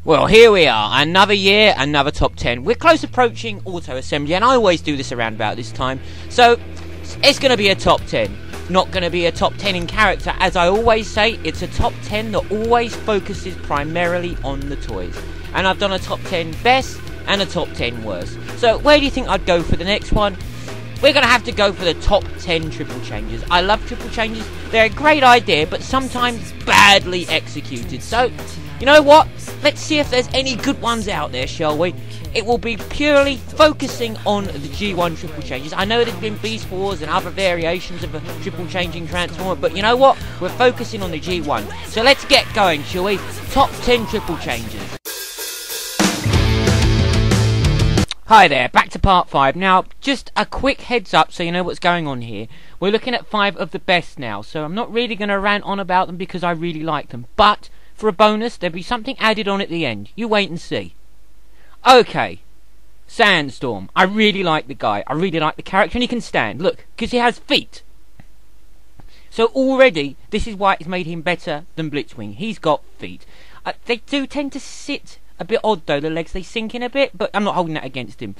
Well, here we are, another year, another top 10. We're close approaching auto assembly, and I always do this around about this time. So, it's going to be a top 10. Not going to be a top 10 in character. As I always say, it's a top 10 that always focuses primarily on the toys. And I've done a top 10 best and a top 10 worst. So, where do you think I'd go for the next one? We're going to have to go for the top 10 triple changes. I love triple changes. They're a great idea, but sometimes badly executed. So, you know what? Let's see if there's any good ones out there, shall we? It will be purely focusing on the G1 triple changes. I know there's been Beast Wars and other variations of a triple changing transformer, but you know what? We're focusing on the G1. So let's get going, shall we? Top 10 triple changes. Hi there, back to part 5. Now, just a quick heads up so you know what's going on here. We're looking at 5 of the best now, so I'm not really going to rant on about them because I really like them. But, for a bonus, there'll be something added on at the end. You wait and see. Okay, Sandstorm. I really like the guy. I really like the character, and he can stand. Look, because he has feet. So already, this is why it's made him better than Blitzwing. He's got feet. They do tend to sit a bit odd though, the legs, they sink in a bit, but I'm not holding that against him.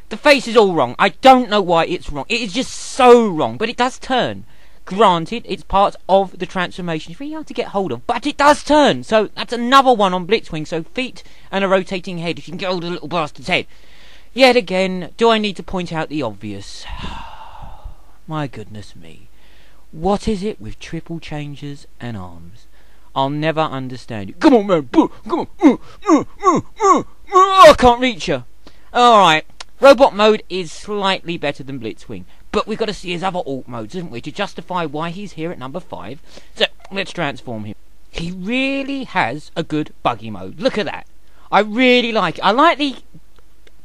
The face is all wrong. I don't know why it's wrong. It is just so wrong, but it does turn. Granted, it's part of the transformation. It's really hard to get hold of, but it does turn. So that's another one on Blitzwing. So feet and a rotating head. If you can get hold of the little bastard's head. Yet again, do I need to point out the obvious? My goodness me. What is it with triple changes and arms? I'll never understand it. Come on, man. Come on. I can't reach her. Alright. Robot mode is slightly better than Blitzwing. But we've got to see his other alt modes, haven't we, to justify why he's here at number 5. So, let's transform him. He really has a good buggy mode. Look at that. I really like it. I like the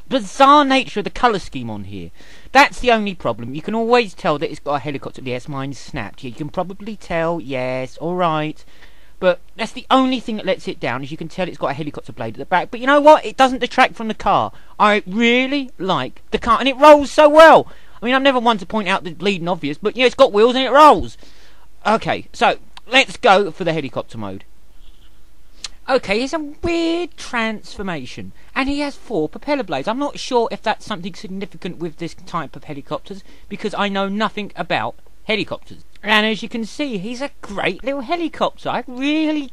bizarre nature of the colour scheme on here. That's the only problem. You can always tell that it's got a helicopter. Yes, mine's snapped. You can probably tell. Yes, alright. But that's the only thing that lets it down, is you can tell it's got a helicopter blade at the back. But you know what? It doesn't detract from the car. I really like the car, and it rolls so well. I mean, I'm never one to point out the bleeding obvious, but yeah, it's got wheels and it rolls. Okay, so let's go for the helicopter mode. Okay, it's a weird transformation, and he has 4 propeller blades. I'm not sure if that's something significant with this type of helicopters, because I know nothing about helicopters. And as you can see, he's a great little helicopter. I really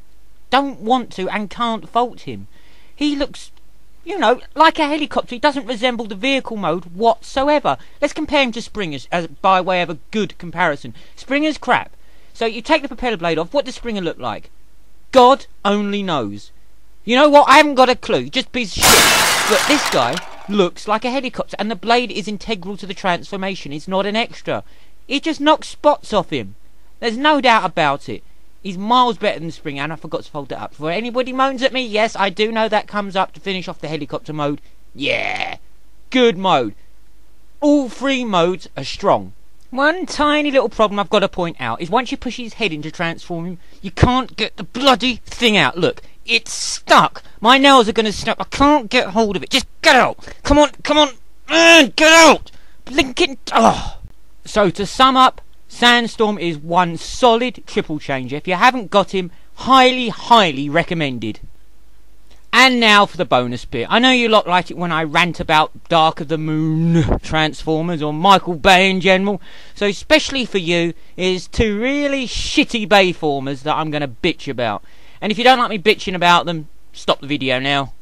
don't want to and can't fault him. He looks, you know, like a helicopter. He doesn't resemble the vehicle mode whatsoever. Let's compare him to Springer's as by way of a good comparison. Springer's crap. So you take the propeller blade off. What does Springer look like? God only knows. You know what? I haven't got a clue. Just piece of shit. But this guy looks like a helicopter, and the blade is integral to the transformation. It's not an extra. It just knocks spots off him. There's no doubt about it. He's miles better than Springer, and I forgot to fold that up. For anybody moans at me, yes, I do know that comes up to finish off the helicopter mode. Yeah, good mode. All 3 modes are strong. One tiny little problem I've got to point out is once you push his head into transforming, you can't get the bloody thing out. Look, it's stuck. My nails are going to snap. I can't get hold of it. Just get out. Come on, come on. Get out. Blinking. Oh. So to sum up, Sandstorm is one solid triple changer. If you haven't got him, highly recommended. And now for the bonus bit. I know you lot like it when I rant about Dark of the Moon Transformers or Michael Bay in general. So especially for you is 2 really shitty Bayformers that I'm going to bitch about. And if you don't like me bitching about them, stop the video now.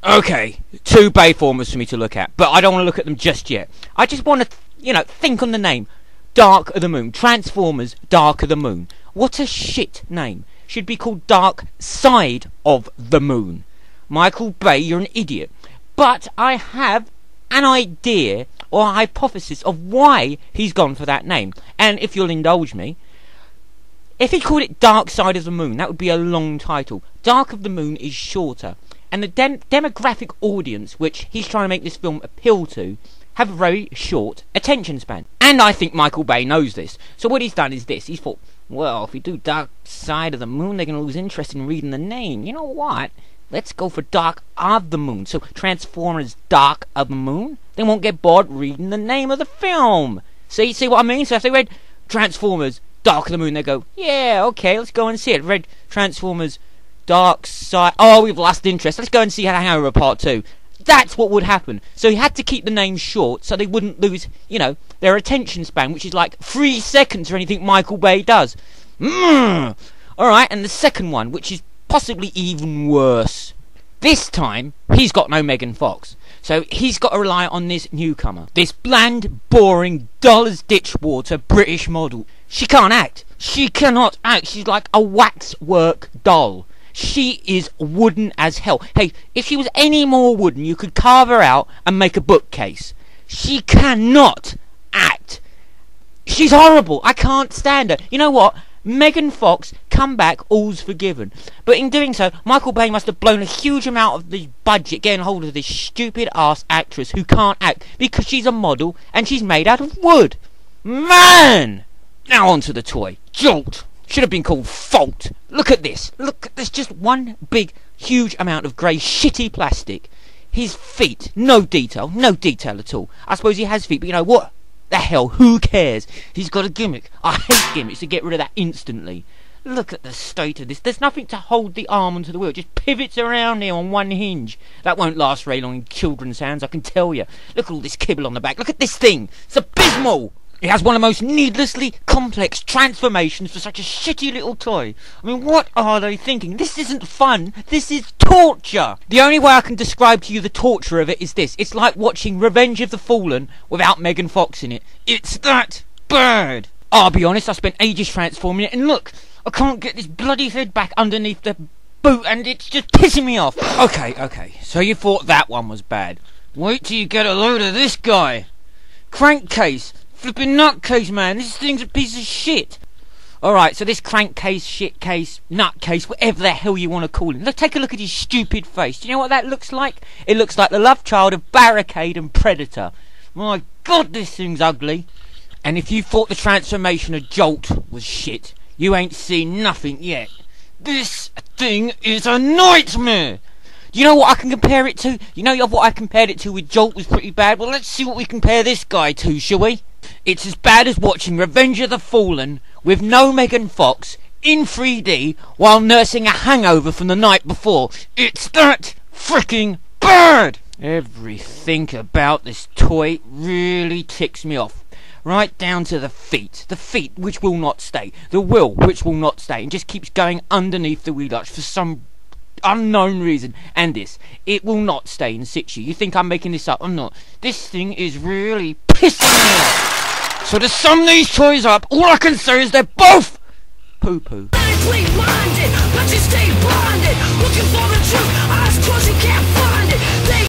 Okay, 2 Bayformers for me to look at, but I don't want to look at them just yet. I just want to, you know, think on the name. Dark of the Moon. Transformers Dark of the Moon. What a shit name. Should be called Dark Side of the Moon. Michael Bay, you're an idiot. But I have an idea or a hypothesis of why he's gone for that name. And if you'll indulge me, if he called it Dark Side of the Moon, that would be a long title. Dark of the Moon is shorter. And the demographic audience which he's trying to make this film appeal to have a very short attention span. And I think Michael Bay knows this. So what he's done is this. He's thought, well, if we do Dark Side of the Moon, they're going to lose interest in reading the name. You know what? Let's go for Dark of the Moon. So Transformers Dark of the Moon, they won't get bored reading the name of the film. See what I mean? So if they read Transformers Dark of the Moon, they go, yeah, okay, let's go and see it. Read Transformers dark side. Oh, we've lost interest. Let's go and see Hangover Part 2. That's what would happen. So he had to keep the name short so they wouldn't lose, you know, their attention span, which is like 3 seconds for anything Michael Bay does. Alright, and the second one, which is possibly even worse. This time, he's got no Megan Fox. So he's got to rely on this newcomer. This bland, boring, dull as ditchwater British model. She can't act. She cannot act. She's like a waxwork doll. She is wooden as hell. Hey, if she was any more wooden, you could carve her out and make a bookcase. She cannot act. She's horrible. I can't stand her. You know what? Megan Fox, come back, all's forgiven. But in doing so, Michael Bay must have blown a huge amount of the budget getting hold of this stupid ass actress who can't act because she's a model and she's made out of wood. Man! Now on to the toy. Jolt. Should have been called Fault. Look at this. Look, there's just one big, huge amount of grey, shitty plastic. His feet, no detail at all. I suppose he has feet, but you know what? The hell, who cares? He's got a gimmick. I hate gimmicks, so get rid of that instantly. Look at the state of this. There's nothing to hold the arm onto the wheel. It just pivots around here on one hinge. That won't last very long in children's hands, I can tell you. Look at all this kibble on the back. Look at this thing. It's abysmal. It has one of the most needlessly complex transformations for such a shitty little toy. I mean, what are they thinking? This isn't fun. This is torture. The only way I can describe to you the torture of it is this. It's like watching Revenge of the Fallen without Megan Fox in it. It's that bad. I'll be honest, I spent ages transforming it, and look, I can't get this bloody head back underneath the boot, and it's just pissing me off. Okay, so you thought that one was bad. Wait till you get a load of this guy. Crankcase. Flipping nutcase, man. This thing's a piece of shit. Alright, so this crankcase, shitcase, nutcase, whatever the hell you want to call him. Look, take a look at his stupid face. Do you know what that looks like? It looks like the love child of Barricade and Predator. My God, this thing's ugly. And if you thought the transformation of Jolt was shit, you ain't seen nothing yet. This thing is a nightmare. Do you know what I can compare it to? You know what I compared it to with Jolt was pretty bad? Well, let's see what we compare this guy to, shall we? It's as bad as watching Revenge of the Fallen with no Megan Fox in 3D while nursing a hangover from the night before. It's that freaking bad! Everything about this toy really ticks me off. Right down to the feet. The feet which will not stay. The wheel which will not stay and just keeps going underneath the wheel arch for some unknown reason. And this, it will not stay in situ. You think I'm making this up? I'm not. This thing is really pissing me off. So to sum these toys up, all I can say is they're both poo-poo.